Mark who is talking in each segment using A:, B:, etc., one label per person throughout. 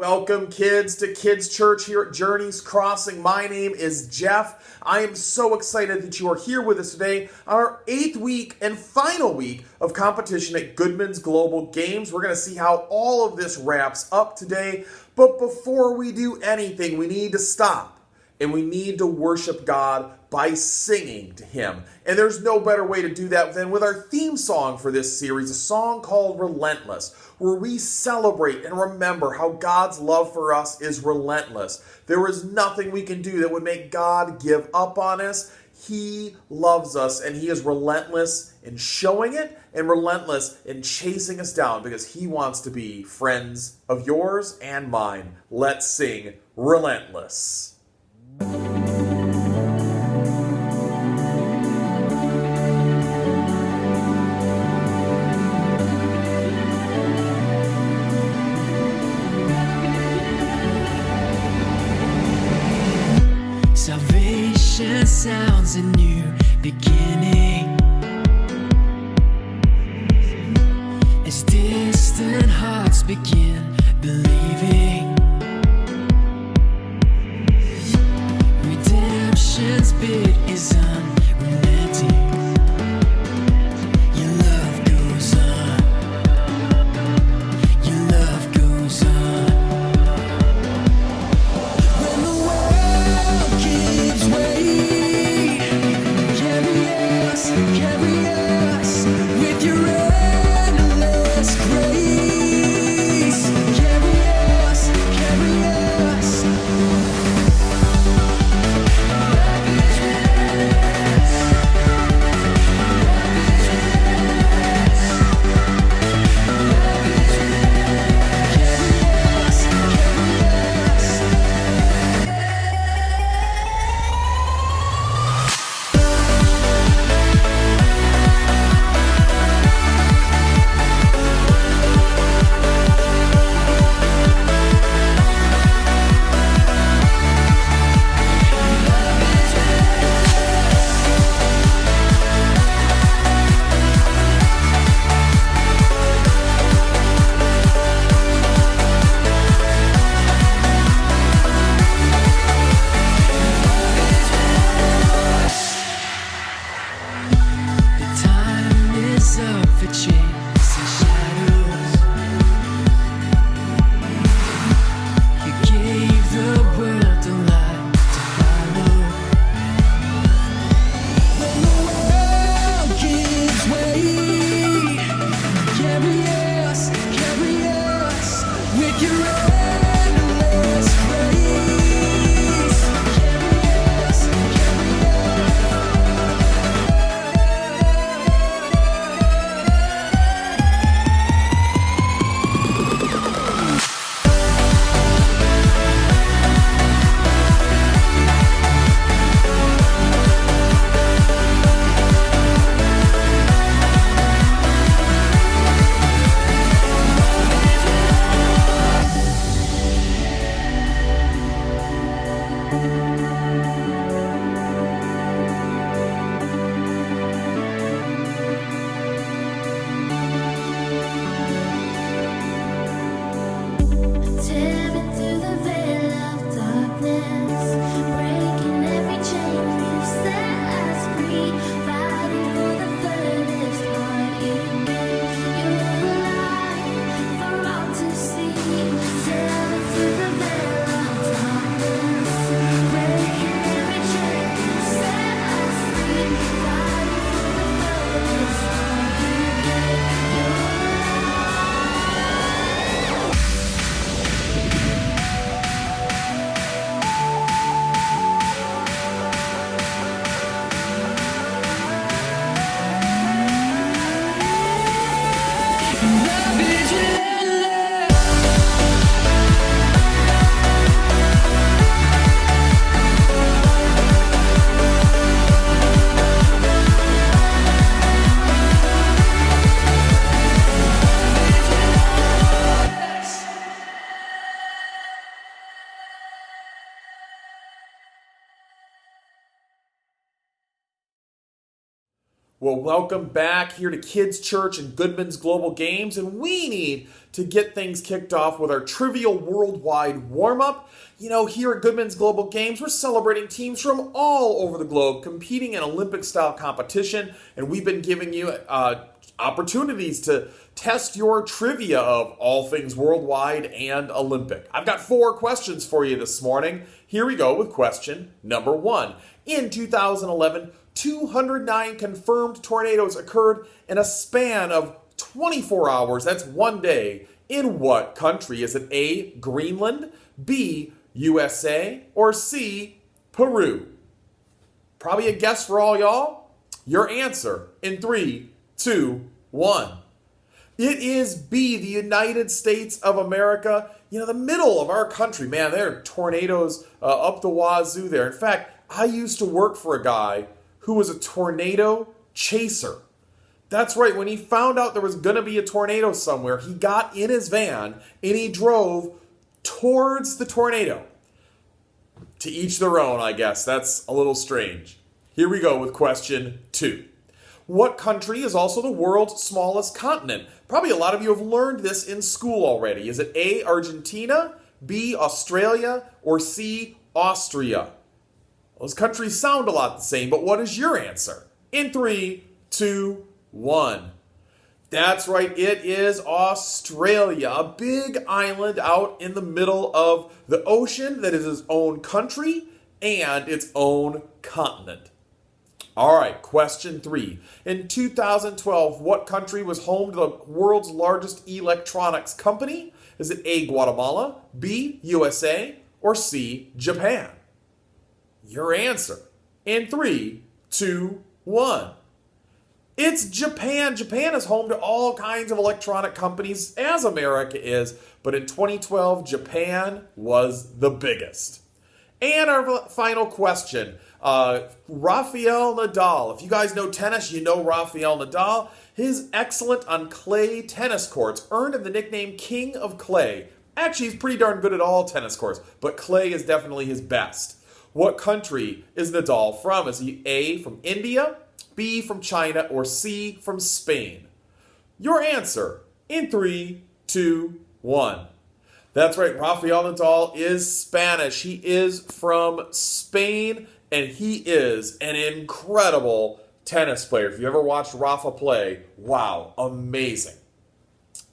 A: Welcome, kids, to Kids Church here at Journeys Crossing. My name is Jeff. I am so excited that you are here with us today on our 8th week and final week of competition at Goodman's Global Games. We're going to see how all of this wraps up today. But before we do anything, we need to stop and we need to worship God by singing to Him. And there's no better way to do that than with our theme song for this series, a song called Relentless, where we celebrate and remember how God's love for us is relentless. There is nothing we can do that would make God give up on us. He loves us, and He is relentless in showing it and relentless in chasing us down because He wants to be friends of yours and mine. Let's sing Relentless.
B: Salvation sounds a new beginning as distant hearts begin believing. Redemption's bid is unrelenting. Your love goes on. Your love goes on. When the world gives way, carry us with your endless grace. Carry us.
A: Well, welcome back here to Kids Church and Goodman's Global Games, and we need to get things kicked off with our Trivial Worldwide warm-up. You know, here at Goodman's Global Games, we're celebrating teams from all over the globe competing in Olympic-style competition, and we've been giving you opportunities to test your trivia of all things worldwide and Olympic. I've got 4 questions for you this morning. Here we go with question number 1. In 2011, 209 confirmed tornadoes occurred in a span of 24 hours. That's one day. In what country? Is it A, Greenland, B, USA, or C, Peru? Probably a guess for all y'all. Your answer in 3, 2, 1. It is B, the United States of America. You know, the middle of our country, man, there are tornadoes up the wazoo there. In fact, I used to work for a guy who was a tornado chaser. That's right, when he found out there was going to be a tornado somewhere, he got in his van and he drove towards the tornado. To each their own, I guess. That's a little strange. Here we go with question 2. What country is also the world's smallest continent? Probably a lot of you have learned this in school already. Is it A, Argentina, B, Australia, or C, Austria? Those countries sound a lot the same, but what is your answer? In 3, 2, 1. That's right, it is Australia, a big island out in the middle of the ocean that is its own country and its own continent. All right, question 3. In 2012, what country was home to the world's largest electronics company? Is it A, Guatemala, B, USA, or C, Japan? Your answer in 3, 2, 1. It's Japan. Japan is home to all kinds of electronic companies, as America is, but in 2012, Japan was the biggest. And our final question, Rafael Nadal. If you guys know tennis, you know Rafael Nadal. His excellent on clay tennis courts earned him the nickname King of Clay. Actually, he's pretty darn good at all tennis courts, but clay is definitely his best. What country is Nadal from? Is he A, from India, B, from China, or C, from Spain? Your answer in 3, 2, 1. That's right, Rafael Nadal is Spanish. He is from Spain, and he is an incredible tennis player. If you ever watched Rafa play, wow, amazing.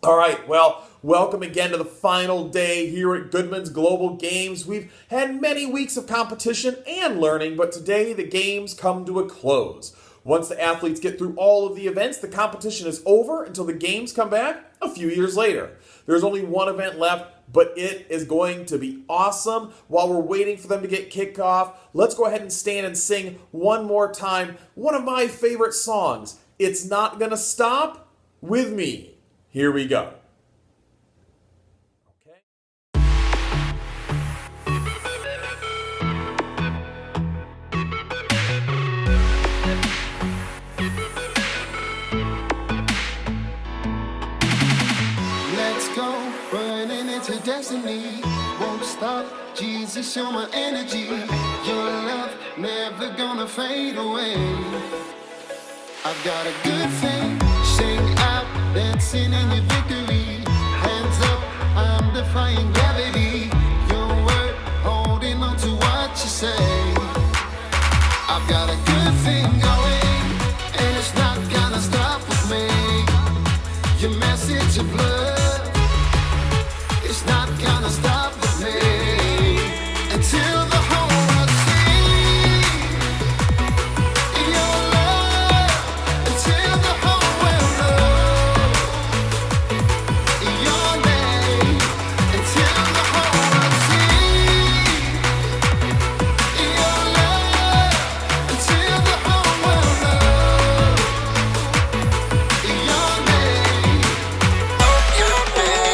A: All right, well, welcome again to the final day here at Goodman's Global Games. We've had many weeks of competition and learning, but today the games come to a close. Once the athletes get through all of the events, the competition is over until the games come back a few years later. There's only one event left, but it is going to be awesome. While we're waiting for them to get kicked off, let's go ahead and stand and sing one more time one of my favorite songs, It's Not Gonna Stop with Me. Here we go. Okay.
C: Let's go, running into destiny. Won't stop, Jesus, you're my energy. Your love never gonna fade away. I've got a good thing, sing out, dancing in your victory. Hands up, I'm defying gravity. Your word, holding on to what you say. I've got a good thing going, and it's not gonna stop with me. Your message of love, it's not gonna stop with me. Until the whole world sees your love. Until the whole world knows your name. Until the whole world sees your love. Until the whole world knows your name. Your name.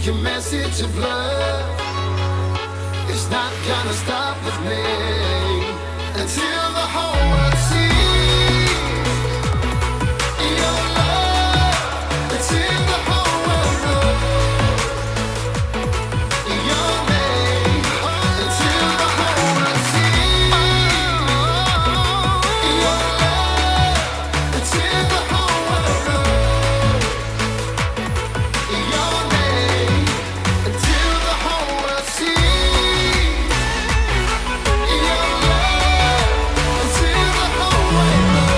C: Your message of love is not gonna stop with me until the whole world sees your love. Until the whole world knows your name. Until the whole world sees your love. Until the whole world knows your name. Until the whole world sees your love. Until the whole world knows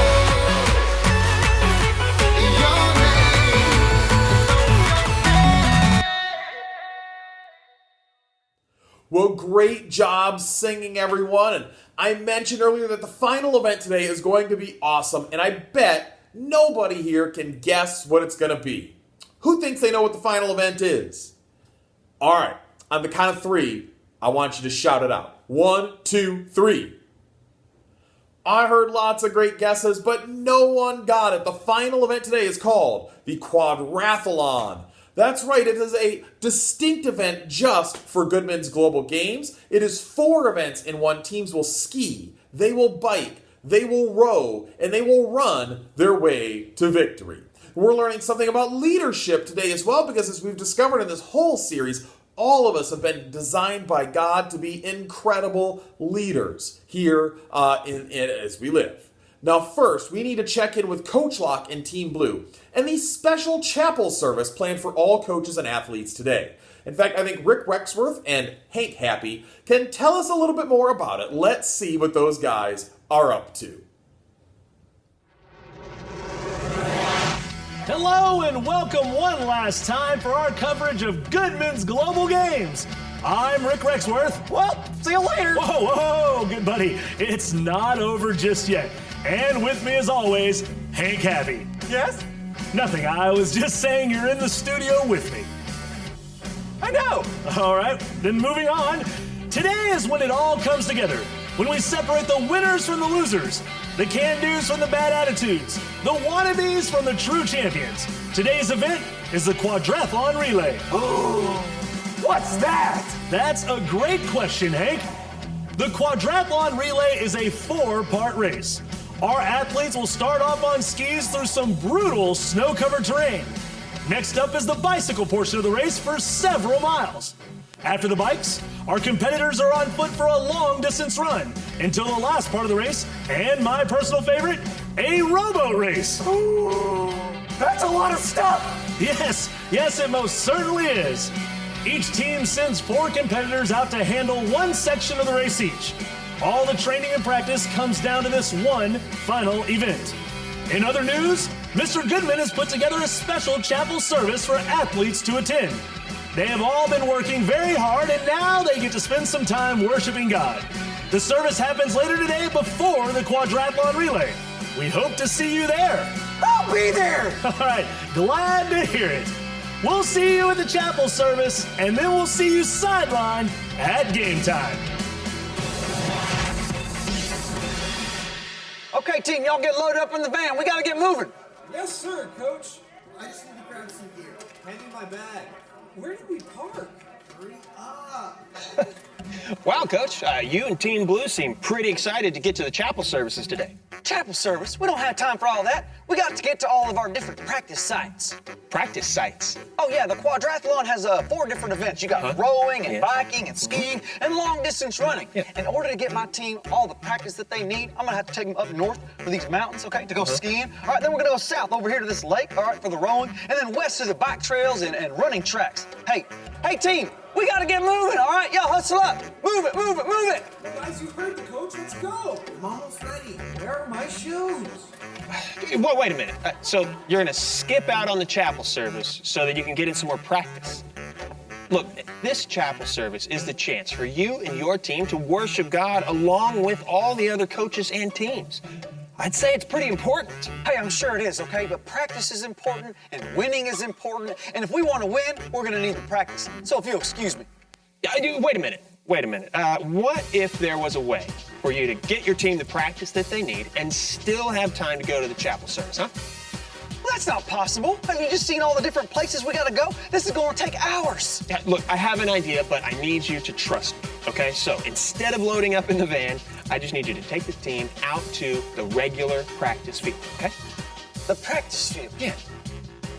C: your name.
A: Well, great job singing, everyone. And I mentioned earlier that the final event today is going to be awesome, and I bet nobody here can guess what it's going to be. Who thinks they know what the final event is? All right, on the count of three, I want you to shout it out. 1, 2, 3. I heard lots of great guesses, but no one got it. The final event today is called the Quadrathlon. That's right, it is a distinct event just for Goodman's Global Games. It is 4 events in one. Teams will ski, they will bike, they will row, and they will run their way to victory. We're learning something about leadership today as well, because as we've discovered in this whole series, all of us have been designed by God to be incredible leaders here as we live. Now first, we need to check in with Coach Locke and Team Blue and the special chapel service planned for all coaches and athletes today. In fact, I think Rick Rexworth and Hank Happy can tell us a little bit more about it. Let's see what those guys are up to.
D: Hello and welcome one last time for our coverage of Goodman's Global Games. I'm Rick Rexworth. Well, see you later. Whoa, whoa, good buddy. It's not over just yet. And with me as always, Hank Happy. Yes? Nothing, I was just saying you're in the studio with me. I know. All right, then moving on. Today is when it all comes together. When we separate the winners from the losers, the can-dos from the bad attitudes, the wannabes from the true champions. Today's event is the Quadrathlon Relay. What's that? That's a great question, Hank. The Quadrathlon Relay is a 4-part race. Our athletes will start off on skis through some brutal snow-covered terrain. Next up is the bicycle portion of the race for several miles. After the bikes, our competitors are on foot for a long-distance run until the last part of the race, and my personal favorite, a rowboat race. Ooh, that's a lot of stuff. Yes, it most certainly is. Each team sends 4 competitors out to handle one section of the race each. All the training and practice comes down to this one final event. In other news, Mr. Goodman has put together a special chapel service for athletes to attend. They have all been working very hard, and now they get to spend some time worshiping God. The service happens later today before the Quadrathlon Relay. We hope to see you there. I'll be there. All right, glad to hear it. We'll see you at the chapel service, and then we'll see you sideline at game time.
E: Okay, team, y'all get loaded up in the van. We gotta get moving.
F: Yes, sir, Coach. I just need to grab some gear. Hand me my bag. Where did we park? Hurry up.
E: Wow, Coach, you and Team Blue seem pretty excited to get to the chapel services today. Chapel service? We don't have time for all that. We got to get to all of our different practice sites. Practice sites? Oh, yeah, the Quadrathlon has 4 different events. You got rowing and biking and skiing and long-distance running. Yeah. In order to get my team all the practice that they need, I'm going to have to take them up north for these mountains, okay, to go skiing. All right, then we're going to go south over here to this lake, all right, for the rowing, and then west to the bike trails and running tracks. Hey, team, we got to get moving, all right? Y'all hustle up. Move it, move it, move it.
F: Guys, you heard the coach. Let's go. I'm almost ready. Where are my shoes?
E: Wait a minute. So you're going to skip out on the chapel service so that you can get in some more practice. Look, this chapel service is the chance for you and your team to worship God along with all the other coaches and teams. I'd say it's pretty important. Hey, I'm sure it is, okay? But practice is important, and winning is important. And if we want to win, we're going to need the practice. So if you'll excuse me. Wait a minute. What if there was a way for you to get your team the practice that they need and still have time to go to the chapel service, huh? Well, That's not possible. Have you just seen all the different places we gotta go? This is gonna take hours.
G: Yeah, look, I have an idea, but I need you to trust me, okay? So instead of loading up in the van, I just need you to take the team out to the regular practice field, okay?
E: The practice field.
G: Yeah.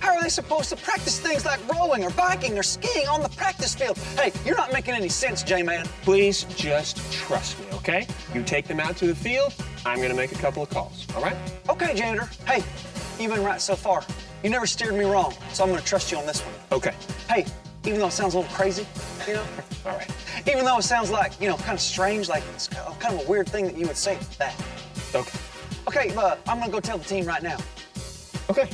E: How are they supposed to practice things like rowing or biking or skiing on the practice field? Hey, you're not making any sense, J-Man.
G: Please just trust me, okay? You take them out to the field, I'm gonna make a couple of calls, all right?
E: Okay, Janitor. Hey, you've been right so far. You never steered me wrong, so I'm gonna trust you on this one.
G: Okay.
E: Hey, even though it sounds a little crazy, you know?
G: All right.
E: Even though it sounds like, kind of strange, like it's kind of a weird thing that you would say that.
G: Okay.
E: Okay, I'm gonna go tell the team right now.
G: Okay.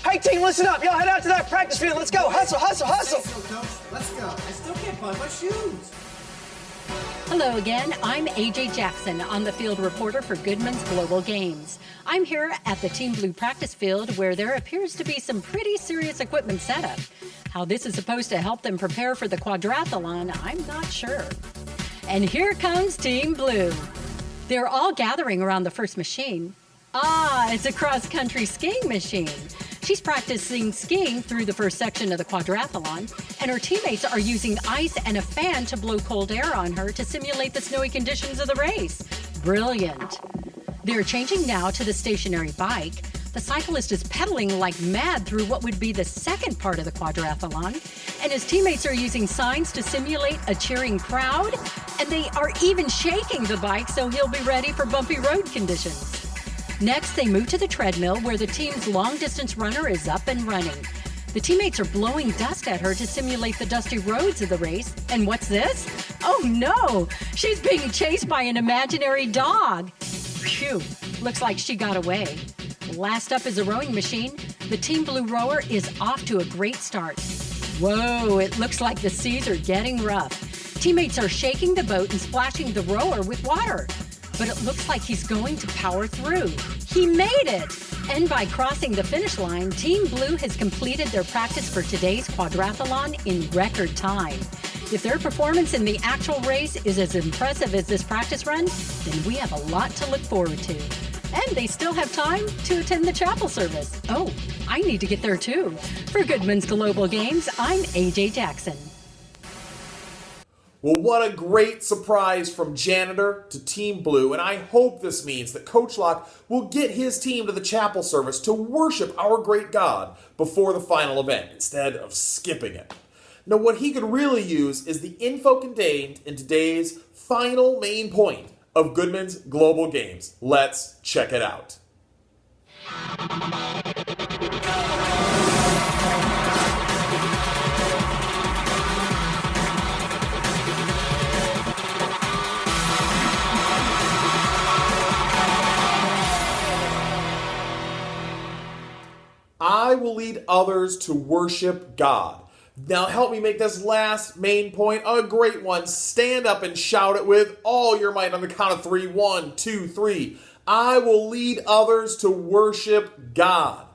E: Hey, team, listen up. Y'all head out to that practice field. Let's go. Hustle, hustle, hustle.
F: Let's go, Coach. Let's go. I still can't find my shoes.
H: Hello again, I'm AJ Jackson, on the field reporter for Goodman's Global Games. I'm here at the Team Blue practice field where there appears to be some pretty serious equipment set up. How this is supposed to help them prepare for the quadrathlon, I'm not sure. And here comes Team Blue. They're all gathering around the first machine. Ah, it's a cross-country skiing machine. She's practicing skiing through the first section of the quadrathlon, and her teammates are using ice and a fan to blow cold air on her to simulate the snowy conditions of the race. Brilliant. They're changing now to the stationary bike. The cyclist is pedaling like mad through what would be the second part of the quadrathlon, and his teammates are using signs to simulate a cheering crowd, and they are even shaking the bike so he'll be ready for bumpy road conditions. Next, they move to the treadmill where the team's long-distance runner is up and running. The teammates are blowing dust at her to simulate the dusty roads of the race. And what's this? Oh no! She's being chased by an imaginary dog. Phew, looks like she got away. Last up is a rowing machine. The Team Blue rower is off to a great start. Whoa, it looks like the seas are getting rough. Teammates are shaking the boat and splashing the rower with water. But it looks like he's going to power through. He made it! And by crossing the finish line, Team Blue has completed their practice for today's quadrathlon in record time. If their performance in the actual race is as impressive as this practice run, then we have a lot to look forward to. And they still have time to attend the chapel service. Oh, I need to get there too. For Goodman's Global Games, I'm AJ Jackson.
A: Well, what a great surprise from Janitor to Team Blue, and I hope this means that Coach Locke will get his team to the chapel service to worship our great God before the final event, instead of skipping it. Now, what he could really use is the info contained in today's final main point of Goodman's Global Games. Let's check it out. I will lead others to worship God. Now help me make this last main point a great one. Stand up and shout it with all your might on the count of 3. 1, 2, 3. I will lead others to worship God.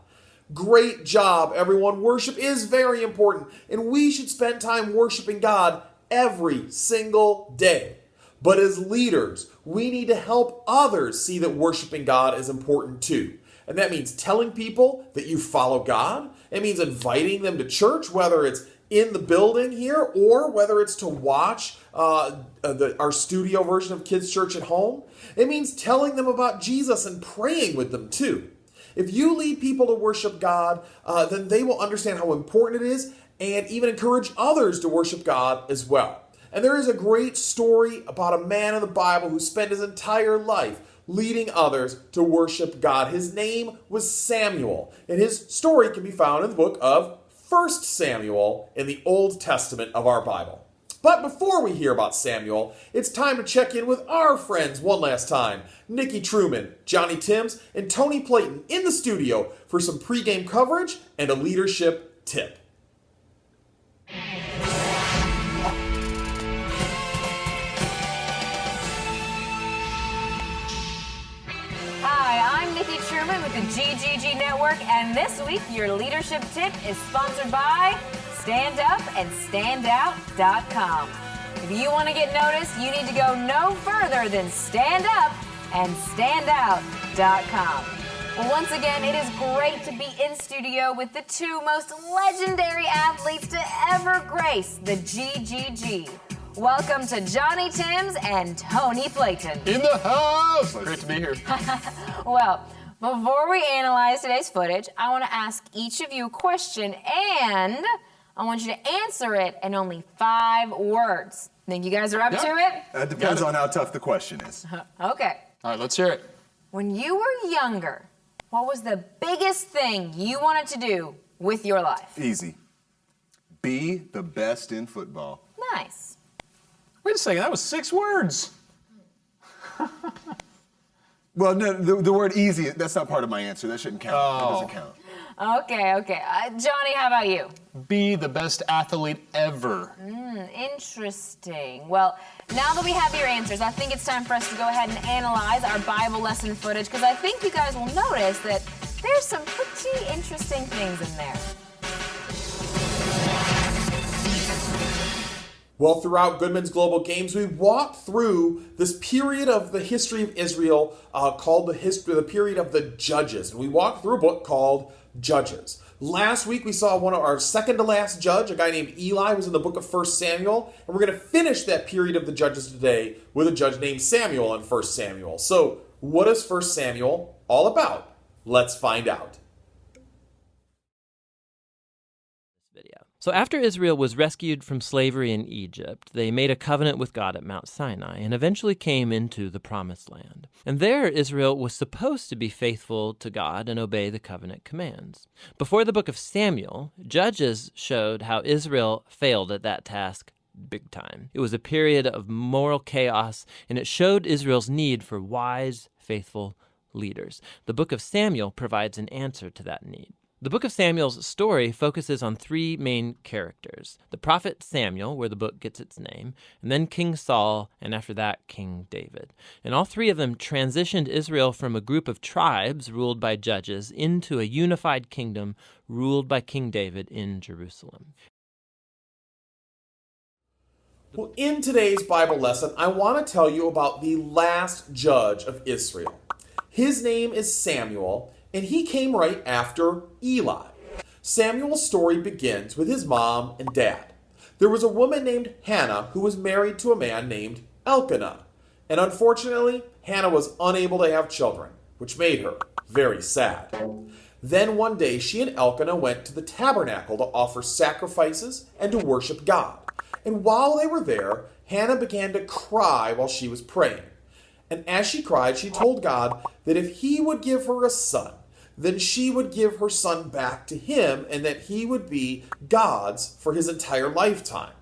A: Great job, everyone. Worship is very important, and we should spend time worshiping God every single day. But as leaders, we need to help others see that worshiping God is important too. And that means telling people that you follow God. It means inviting them to church, whether it's in the building here or whether it's to watch our studio version of Kids Church at home. It means telling them about Jesus and praying with them too. If you lead people to worship God, then they will understand how important it is and even encourage others to worship God as well. And there is a great story about a man in the Bible who spent his entire life leading others to worship God. His name was Samuel, and his story can be found in the book of 1 Samuel in the Old Testament of our Bible. But before we hear about Samuel, it's time to check in with our friends one last time. Nikki Truman, Johnny Timms, and Tony Playton in the studio for some pregame coverage and a leadership tip.
I: Hi, I'm Nikki Truman with the GGG Network, and this week your leadership tip is sponsored by StandUpAndStandOut.com. If you want to get noticed, you need to go no further than StandUpAndStandOut.com. Well, once again, it is great to be in studio with the two most legendary athletes to ever grace the GGG. Welcome to Johnny Timms and Tony Flayton.
J: In the house!
G: Great to be here.
I: Well, before we analyze today's footage, I want to ask each of you a question, and I want you to answer it in only 5 words. Think you guys are up to it?
J: That depends on how tough the question is.
I: Okay.
G: All right, let's hear it.
I: When you were younger, what was the biggest thing you wanted to do with your life?
J: Easy. Be the best in football.
I: Nice.
G: Wait a second, that was 6 words.
J: Well, no, the word easy, that's not part of my answer. That shouldn't count. That doesn't count.
I: Okay. Johnny, how about you?
G: Be the best athlete ever.
I: Interesting. Well, now that we have your answers, I think it's time for us to go ahead and analyze our Bible lesson footage, because I think you guys will notice that there's some pretty interesting things in there.
A: Well, throughout Goodman's Global Games, we walked through this period of the history of Israel called the period of the Judges. And we walked through a book called Judges. Last week, we saw one of our second to last judge, a guy named Eli, was in the book of 1 Samuel. And we're going to finish that period of the Judges today with a judge named Samuel in 1 Samuel. So, what is 1 Samuel all about? Let's find out.
K: So after Israel was rescued from slavery in Egypt, they made a covenant with God at Mount Sinai and eventually came into the Promised Land. And there Israel was supposed to be faithful to God and obey the covenant commands. Before the book of Samuel, Judges showed how Israel failed at that task big time. It was a period of moral chaos, and it showed Israel's need for wise, faithful leaders. The book of Samuel provides an answer to that need. The book of Samuel's story focuses on 3 main characters. The prophet Samuel, where the book gets its name, and then King Saul, and after that, King David. And all 3 of them transitioned Israel from a group of tribes ruled by judges into a unified kingdom ruled by King David in Jerusalem.
A: Well, in today's Bible lesson, I want to tell you about the last judge of Israel. His name is Samuel, and he came right after Eli. Samuel's story begins with his mom and dad. There was a woman named Hannah who was married to a man named Elkanah. And unfortunately, Hannah was unable to have children, which made her very sad. Then one day, she and Elkanah went to the tabernacle to offer sacrifices and to worship God. And while they were there, Hannah began to cry while she was praying. And as she cried, she told God that if he would give her a son, then she would give her son back to him and that he would be God's for his entire lifetime.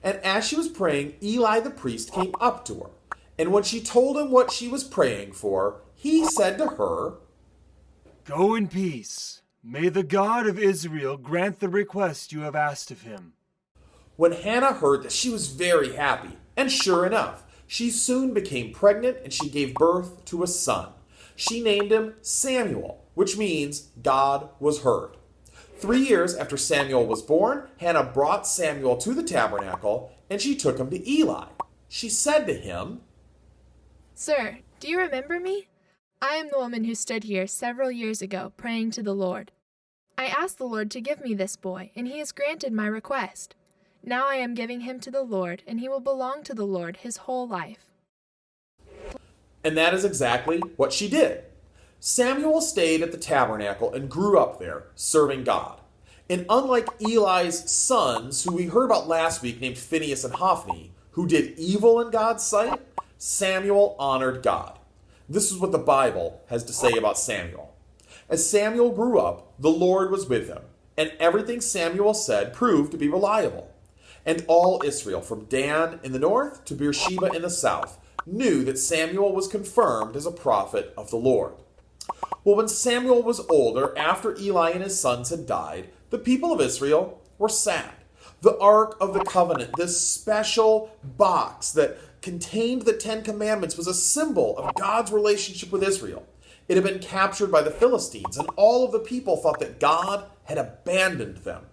A: And as she was praying, Eli the priest came up to her. And when she told him what she was praying for, he said to her,
L: "Go in peace. May the God of Israel grant the request you have asked of him."
A: When Hannah heard that, she was very happy. And sure enough, she soon became pregnant and she gave birth to a son. She named him Samuel, which means God was heard. 3 years after Samuel was born, Hannah brought Samuel to the tabernacle and she took him to Eli. She said to him,
M: "Sir, do you remember me? I am the woman who stood here several years ago praying to the Lord. I asked the Lord to give me this boy, and he has granted my request. Now I am giving him to the Lord, and he will belong to the Lord his whole life."
A: And that is exactly what she did. Samuel stayed at the tabernacle and grew up there, serving God. And unlike Eli's sons, who we heard about last week, named Phinehas and Hophni, who did evil in God's sight, Samuel honored God. This is what the Bible has to say about Samuel. As Samuel grew up, the Lord was with him, and everything Samuel said proved to be reliable. And all Israel, from Dan in the north to Beersheba in the south, knew that Samuel was confirmed as a prophet of the Lord. Well, when Samuel was older, after Eli and his sons had died, the people of Israel were sad. The Ark of the Covenant, this special box that contained the 10 Commandments, was a symbol of God's relationship with Israel. It had been captured by the Philistines, and all of the people thought that God had abandoned them.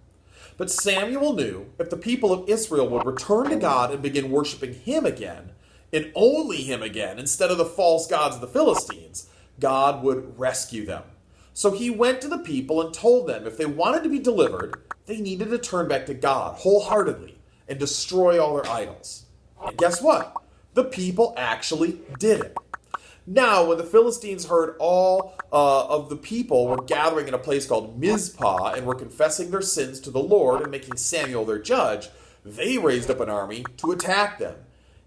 A: But Samuel knew if the people of Israel would return to God and begin worshiping him again, and only him again, instead of the false gods of the Philistines, God would rescue them. So he went to the people and told them if they wanted to be delivered, they needed to turn back to God wholeheartedly and destroy all their idols. And guess what? The people actually did it. Now, when the Philistines heard all of the people were gathering in a place called Mizpah and were confessing their sins to the Lord and making Samuel their judge, they raised up an army to attack them.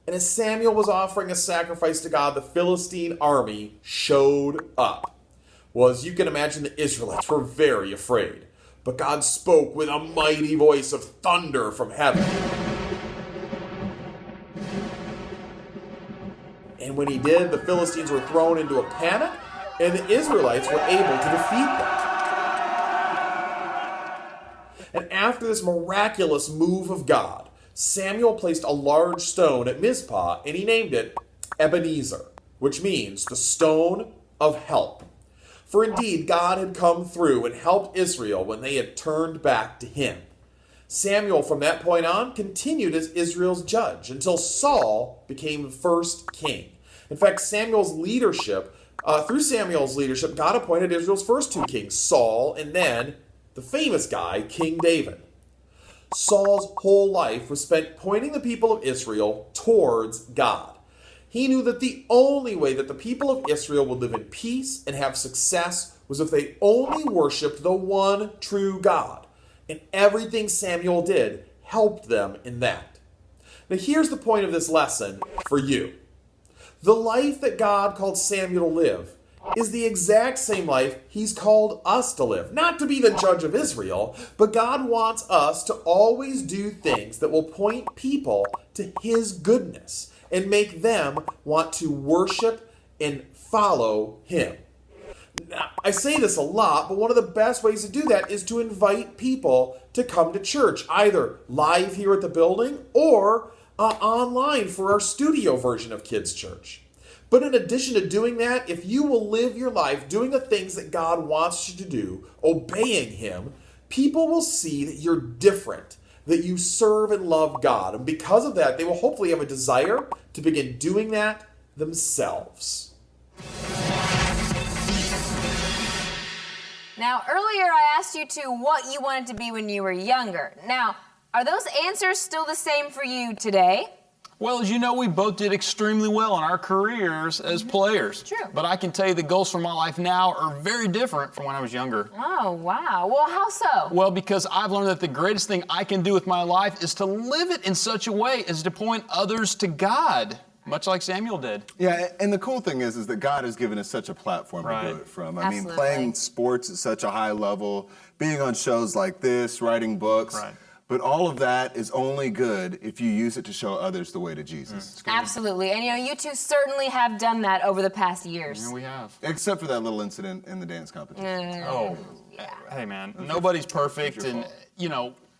A: And as Samuel was offering a sacrifice to God, the Philistine army showed up. Well, as you can imagine, the Israelites were very afraid. But God spoke with a mighty voice of thunder from heaven. And when he did, the Philistines were thrown into a panic, and the Israelites were able to defeat them. And after this miraculous move of God, Samuel placed a large stone at Mizpah, and he named it Ebenezer, which means the stone of help. For indeed, God had come through and helped Israel when they had turned back to him. Samuel, from that point on, continued as Israel's judge until Saul became the first king. In fact, through Samuel's leadership, God appointed Israel's first two kings, Saul and then the famous guy, King David. Saul's whole life was spent pointing the people of Israel towards God. He knew that the only way that the people of Israel would live in peace and have success was if they only worshiped the one true God. And everything Samuel did helped them in that. Now here's the point of this lesson for you. The life that God called Samuel to live is the exact same life he's called us to live. Not to be the judge of Israel, but God wants us to always do things that will point people to his goodness and make them want to worship and follow him. Now, I say this a lot, but one of the best ways to do that is to invite people to come to church, either live here at the building or online for our studio version of Kids Church. But in addition to doing that, if you will live your life doing the things that God wants you to do, obeying him, people will see that you're different, that you serve and love God. And because of that, they will hopefully have a desire to begin doing that themselves.
I: Now, earlier I asked you what you wanted to be when you were younger. Now, are those answers still the same for you today?
N: Well, as you know, we both did extremely well in our careers as players.
I: True.
N: But I can tell you the goals for my life now are very different from when I was younger.
I: Oh, wow. Well, how so?
N: Well, because I've learned that the greatest thing I can do with my life is to live it in such a way as to point others to God, much like Samuel did.
J: Yeah, and the cool thing is that God has given us such a platform to do it from. I mean, playing sports at such a high level, being on shows like this, writing books.
N: Right.
J: But all of that is only good if you use it to show others the way to Jesus.
I: Absolutely. And you two certainly have done that over the past years.
N: Yeah, we have.
J: Except for that little incident in the dance competition.
N: Hey man, nobody's perfect, and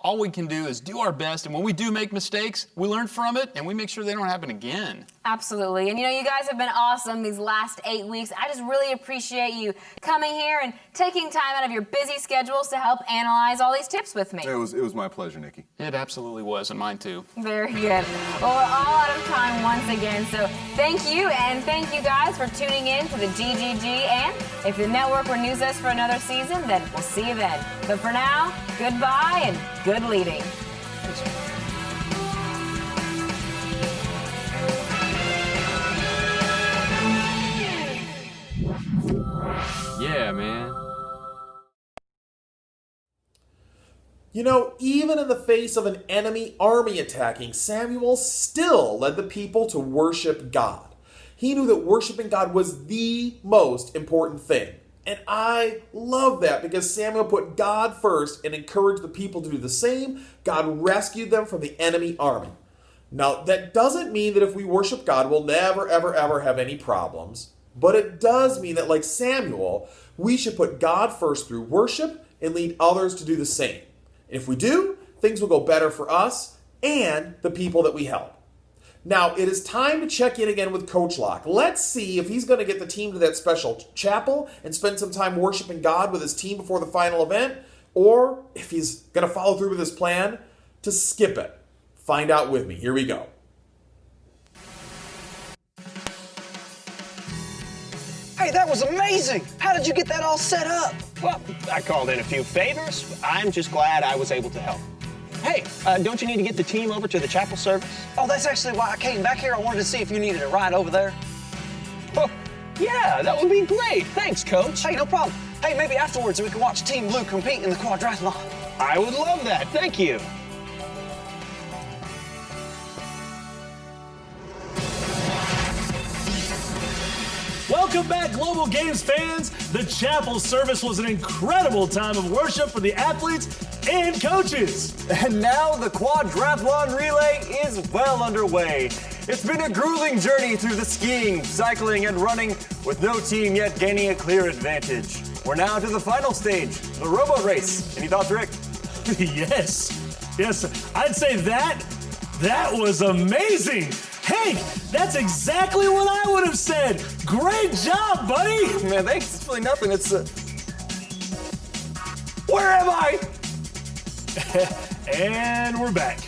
N: all we can do is do our best, and when we do make mistakes, we learn from it, and we make sure they don't happen again.
I: Absolutely. And you guys have been awesome these last 8 weeks. I just really appreciate you coming here and taking time out of your busy schedules to help analyze all these tips with me.
J: It was my pleasure, Nikki.
N: It absolutely was, and mine too.
I: Very good. Well, we're all out of time once again, so thank you, and thank you guys for tuning in to the GGG, and if the network renews us for another season, then we'll see you then. But for now, goodbye and good leading.
N: Yeah, man.
A: Even in the face of an enemy army attacking, Samuel still led the people to worship God. He knew that worshiping God was the most important thing. And I love that because Samuel put God first and encouraged the people to do the same. God rescued them from the enemy army. Now, that doesn't mean that if we worship God, we'll never, ever, ever have any problems. But it does mean that, like Samuel, we should put God first through worship and lead others to do the same. And if we do, things will go better for us and the people that we help. Now, it is time to check in again with Coach Locke. Let's see if he's going to get the team to that special chapel and spend some time worshiping God with his team before the final event, or if he's going to follow through with his plan to skip it. Find out with me. Here we go.
O: Hey
E: Hey, that was amazing! How did you get that all set up?
G: Well, I called in a few favors. I'm just glad I was able to help. Hey, don't you need to get the team over to the chapel service?
E: Oh, that's actually why I came back here. I wanted to see if you needed a ride over there.
G: Oh, yeah, that would be great. Thanks, Coach.
E: Hey, no problem. Hey, maybe afterwards we can watch Team Blue compete in the quadrathlon.
G: I would love that. Thank you.
D: Welcome back, Global Games fans. The chapel service was an incredible time of worship for the athletes and coaches.
O: And now the quadrathlon relay is well underway. It's been a grueling journey through the skiing, cycling, and running, with no team yet gaining a clear advantage. We're now to the final stage, the robo race. Any thoughts, Rick?
D: Yes, I'd say that was amazing. Hank, that's exactly what I would have said. Great job, buddy.
O: Man, thanks. It's really nothing. It's Where am I?
D: And we're back.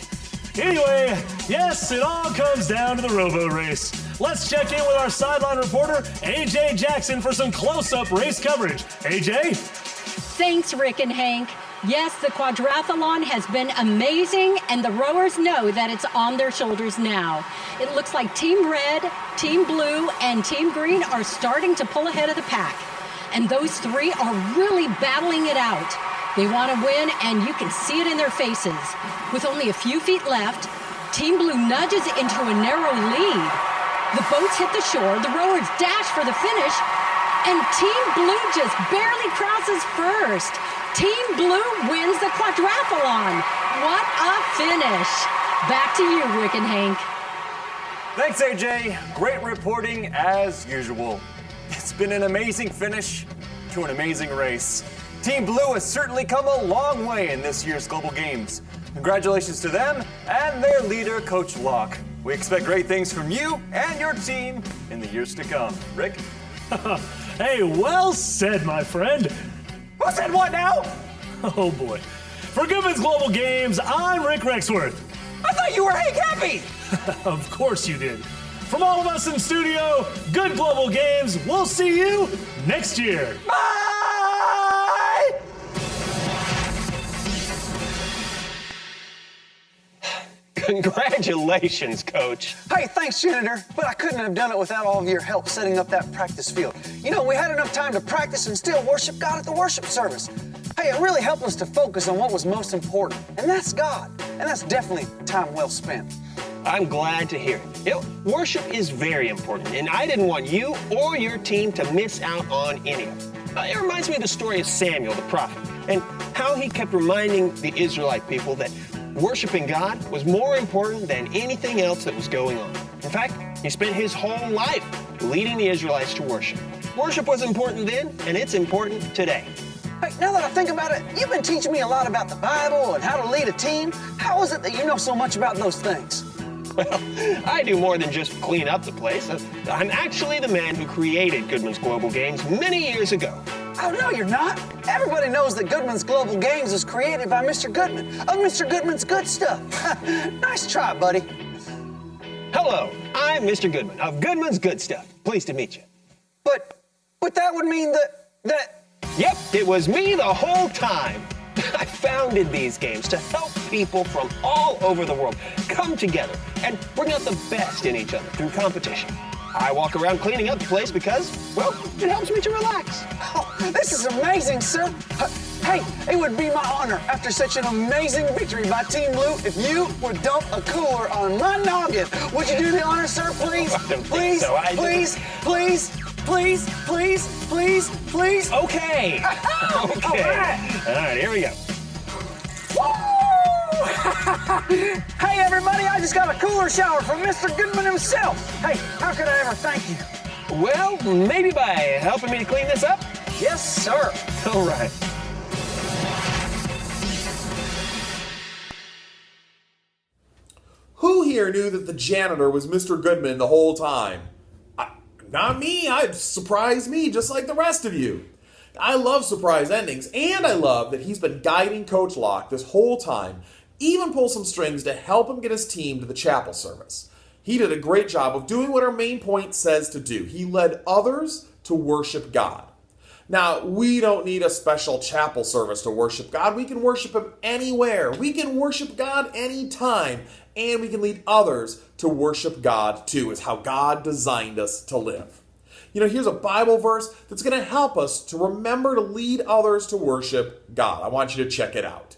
D: Anyway, yes, it all comes down to the robo race. Let's check in with our sideline reporter, AJ Jackson, for some close-up race coverage. AJ?
H: Thanks, Rick and Hank. Yes, the quadrathlon has been amazing, and the rowers know that it's on their shoulders now. It looks like Team Red, Team Blue, and Team Green are starting to pull ahead of the pack. And those three are really battling it out. They want to win, and you can see it in their faces. With only a few feet left, Team Blue nudges into a narrow lead. The boats hit the shore, the rowers dash for the finish, and Team Blue just barely crosses first. Team Blue wins the quadrathlon. What a finish. Back to you, Rick and Hank.
O: Thanks, AJ. Great reporting as usual. It's been an amazing finish to an amazing race. Team Blue has certainly come a long way in this year's Global Games. Congratulations to them and their leader, Coach Locke. We expect great things from you and your team in the years to come. Rick?
D: Hey, well said, my friend.
O: Who said what now?
D: Oh boy. For Goodman's Global Games, I'm Rick Rexworth.
O: I thought you were Hank Happy!
D: Of course you did. From all of us in studio, good Global Games. We'll see you next year.
O: Bye!
G: Congratulations, Coach.
E: Hey, thanks, Janitor, but I couldn't have done it without all of your help setting up that practice field. You know, we had enough time to practice and still worship God at the worship service. Hey, it really helped us to focus on what was most important, and that's God. And that's definitely time well spent.
G: I'm glad to hear it. You know, worship is very important, and I didn't want you or your team to miss out on any of it. It reminds me of the story of Samuel, the prophet, and how he kept reminding the Israelite people that worshiping God was more important than anything else that was going on. In fact, he spent his whole life leading the Israelites to worship. Worship was important then, and it's important today.
E: Hey, now that I think about it, you've been teaching me a lot about the Bible and how to lead a team. How is it that you know so much about those things?
G: Well, I do more than just clean up the place. I'm actually the man who created Goodman's Global Games many years ago.
E: Oh, no, you're not. Everybody knows that Goodman's Global Games is created by Mr. Goodman of Mr. Goodman's Good Stuff. Nice try, buddy.
G: Hello, I'm Mr. Goodman of Goodman's Good Stuff. Pleased to meet you.
E: But that would mean that...
G: Yep, it was me the whole time. I founded these games to help people from all over the world come together and bring out the best in each other through competition. I walk around cleaning up the place because, well, it helps me to relax.
E: Oh, this is amazing, sir. Hey, it would be my honor after such an amazing victory by Team Blue if you would dump a cooler on my noggin. Would you do the honor, sir, please?
G: I don't
E: please,
G: think so.
E: Please.
G: Okay. Okay. All right, here we go.
E: Hey, everybody, I just got a cooler shower from Mr. Goodman himself. Hey, how could I ever thank you?
G: Well, maybe by helping me to clean this up?
E: Yes, sir.
G: All right.
A: Who here knew that the janitor was Mr. Goodman the whole time? Not me. It surprised me just like the rest of you. I love surprise endings, and I love that he's been guiding Coach Locke this whole time, even pull some strings to help him get his team to the chapel service. He did a great job of doing what our main point says to do. He led others to worship God. Now, we don't need a special chapel service to worship God. We can worship Him anywhere. We can worship God anytime. And we can lead others to worship God too. Is how God designed us to live. Here's a Bible verse that's going to help us to remember to lead others to worship God. I want you to check it out.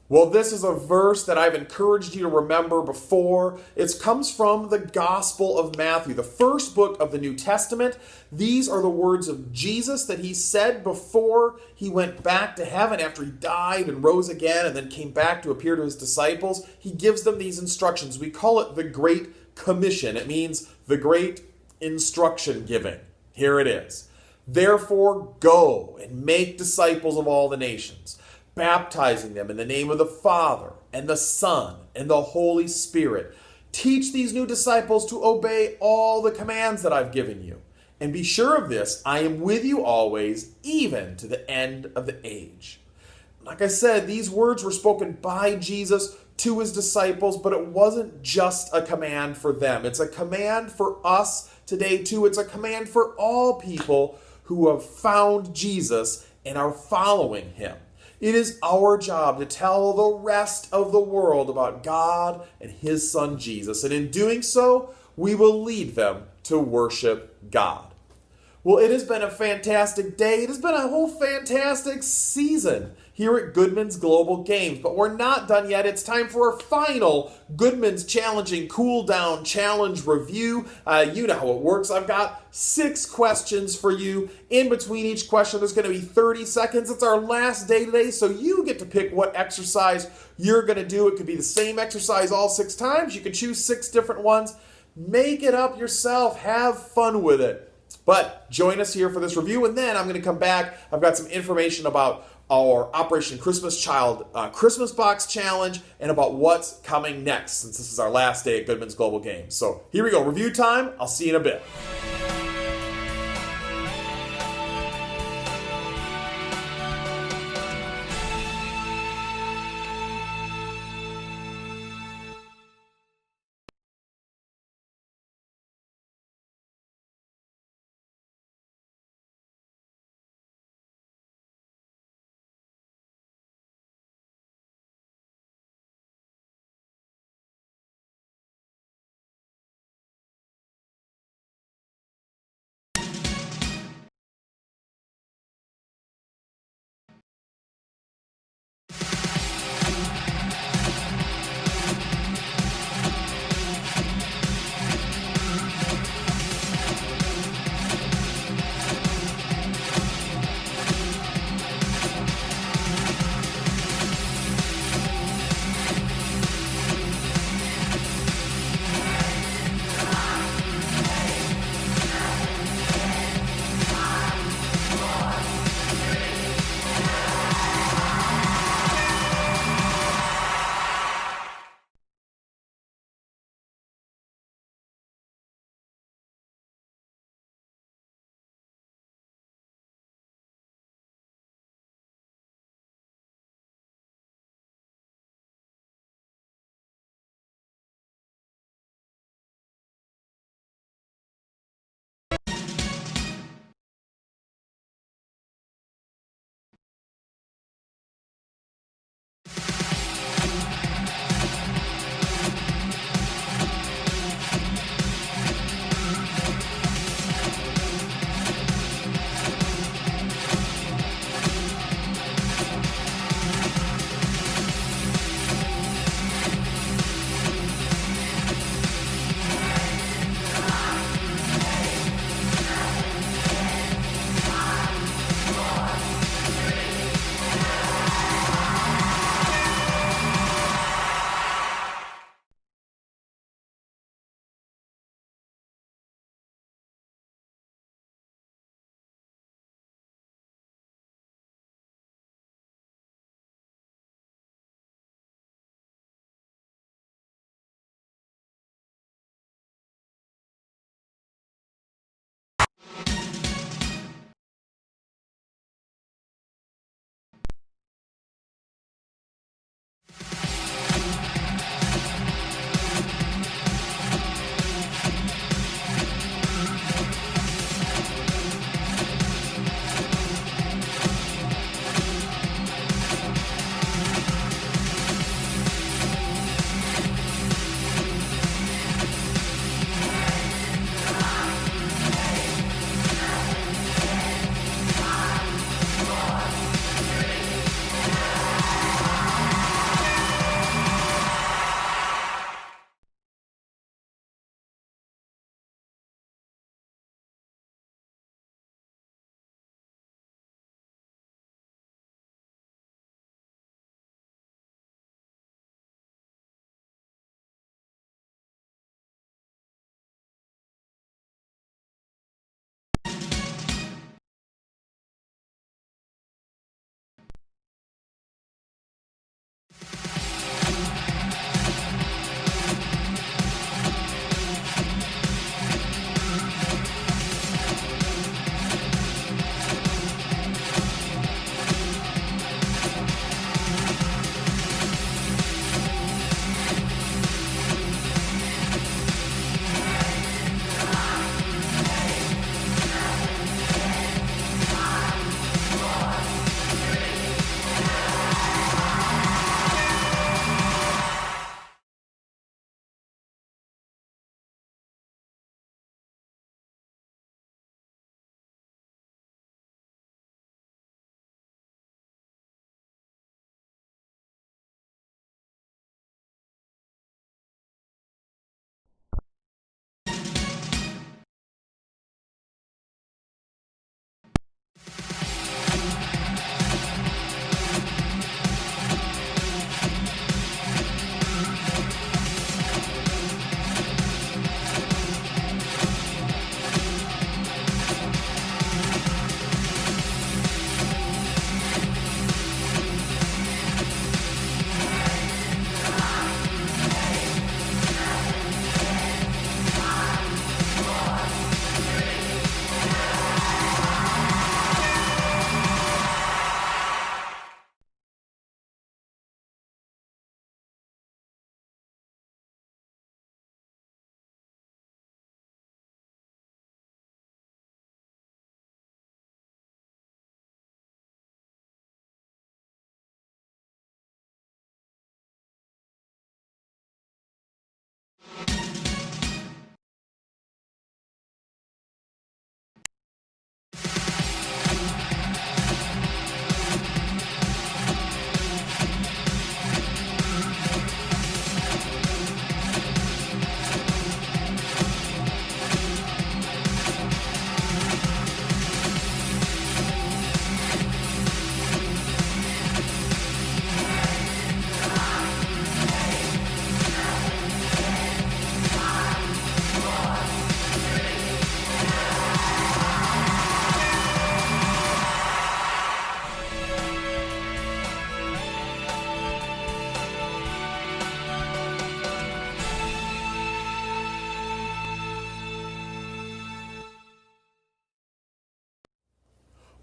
A: Well, this is a verse that I've encouraged you to remember before. It comes from the Gospel of Matthew, the first book of the New Testament. These are the words of Jesus that he said before he went back to heaven after he died and rose again and then came back to appear to his disciples. He gives them these instructions. We call it the Great Commission. It means the great instruction giving. Here it is. Therefore, go and make disciples of all the nations, baptizing them in the name of the Father and the Son and the Holy Spirit. Teach these new disciples to obey all the commands that I've given you. And be sure of this, I am with you always, even to the end of the age. Like I said, these words were spoken by Jesus to his disciples, but it wasn't just a command for them. It's a command for us today too. It's a command for all people who have found Jesus and are following him. It is our job to tell the rest of the world about God and his son Jesus. And in doing so, we will lead them to worship God. Well, it has been a fantastic day. It has been a whole fantastic season here at Goodman's Global Games. But we're not done yet. It's time for our final Goodman's Challenging Cool Down Challenge review. You know how it works. I've got 6 questions for you. In between each question, there's going to be 30 seconds. It's our last day today, so you get to pick what exercise you're going to do. It could be the same exercise all 6 times. You could choose 6 different ones. Make it up yourself. Have fun with it. But join us here for this review, and then I'm going to come back. I've got some information about our Operation Christmas Child Christmas Box Challenge and about what's coming next, since this is our last day at Goodman's Global Games. So here we go, review time. I'll see you in a bit.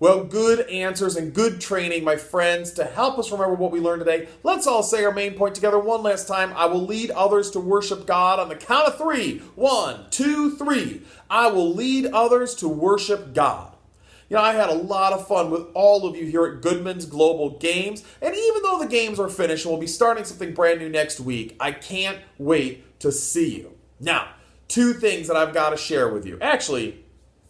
A: Well, good answers and good training, my friends. To help us remember what we learned today, let's all say our main point together one last time. I will lead others to worship God on the count of 3. 1, 2, 3. I will lead others to worship God. You know, I had a lot of fun with all of you here at Goodman's Global Games. And even though the games are finished and we'll be starting something brand new next week, I can't wait to see you. Now, 2 things that I've got to share with you. Actually,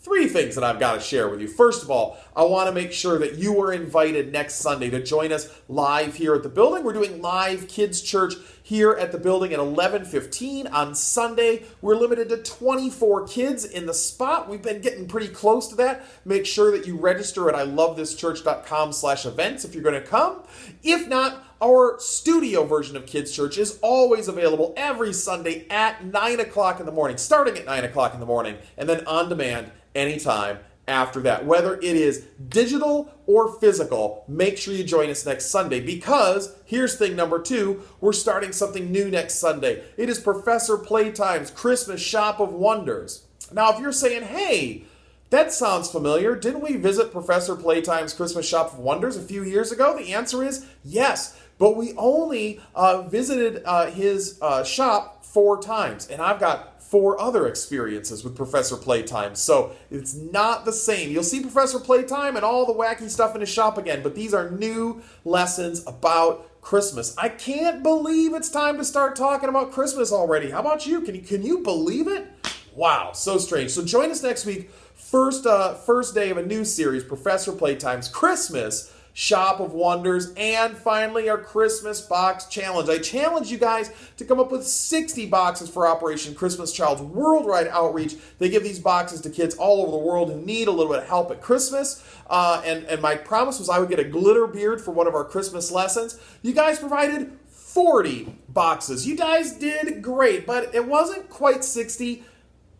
A: 3 things that I've got to share with you. First of all, I want to make sure that you are invited next Sunday to join us live here at the building. We're doing live kids church here at the building at 11:15 on Sunday. We're limited to 24 kids in the spot. We've been getting pretty close to that. Make sure that you register at ilovethischurch.com/events if you're going to come. If not, our studio version of Kids Church is always available every Sunday at 9 o'clock in the morning, starting at 9 o'clock in the morning, and then on demand anytime after that. Whether it is digital or physical, make sure you join us next Sunday, because here's thing number 2, we're starting something new next Sunday. It is Professor Playtime's Christmas Shop of Wonders. Now, if you're saying, hey, that sounds familiar, didn't we visit Professor Playtime's Christmas Shop of Wonders a few years ago? The answer is yes, but we only visited his shop 4 times, and I've got 4 other experiences with Professor Playtime, so it's not the same. You'll see Professor Playtime and all the wacky stuff in his shop again, but these are new lessons about Christmas. I can't believe it's time to start talking about Christmas already. How about you? Can you believe it? Wow, so strange. So join us next week, first day of a new series, Professor Playtime's Christmas Shop of Wonders, and finally our Christmas Box Challenge. I challenge you guys to come up with 60 boxes for Operation Christmas Child's worldwide outreach. They give these boxes to kids all over the world who need a little bit of help at Christmas. And my promise was I would get a glitter beard for one of our Christmas lessons. You guys provided 40 boxes. You guys did great, but it wasn't quite 60,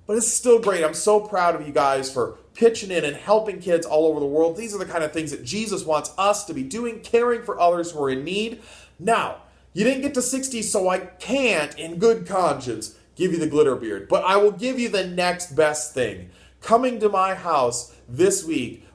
A: but it's still great. I'm so proud of you guys for pitching in and helping kids all over the world. These are the kind of things that Jesus wants us to be doing, caring for others who are in need. Now, you didn't get to 60, so I can't, in good conscience, give you the glitter beard. But I will give you the next best thing. Coming to my house this week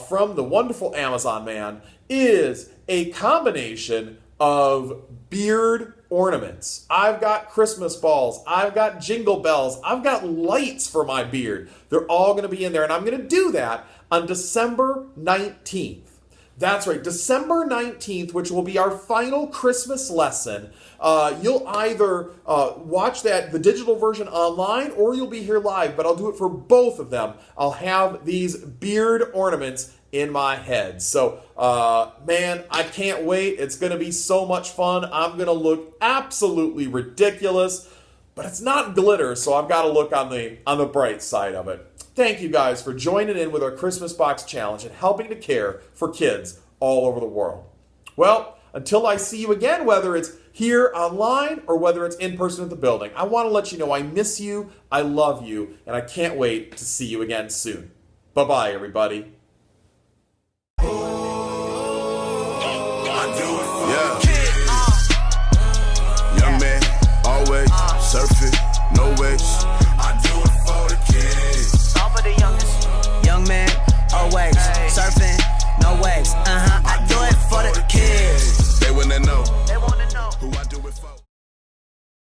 A: from the wonderful Amazon man is a combination of beard ornaments. I've got Christmas balls. I've got jingle bells. I've got lights for my beard. They're all going to be in there, and I'm going to do that on December 19th. That's right, December 19th, which will be our final Christmas lesson. You'll either watch the digital version online, or you'll be here live, but I'll do it for both of them. I'll have these beard ornaments in my head. So, man, I can't wait. It's going to be so much fun. I'm going to look absolutely ridiculous, but it's not glitter, so I've got to look on the bright side of it. Thank you guys for joining in with our Christmas Box Challenge and helping to care for kids all over the world. Well, until I see you again, whether it's here online or whether it's in person at the building, I want to let you know I miss you, I love you, and I can't wait to see you again soon. Bye-bye, everybody.
P: Young man, always surfing, no waves.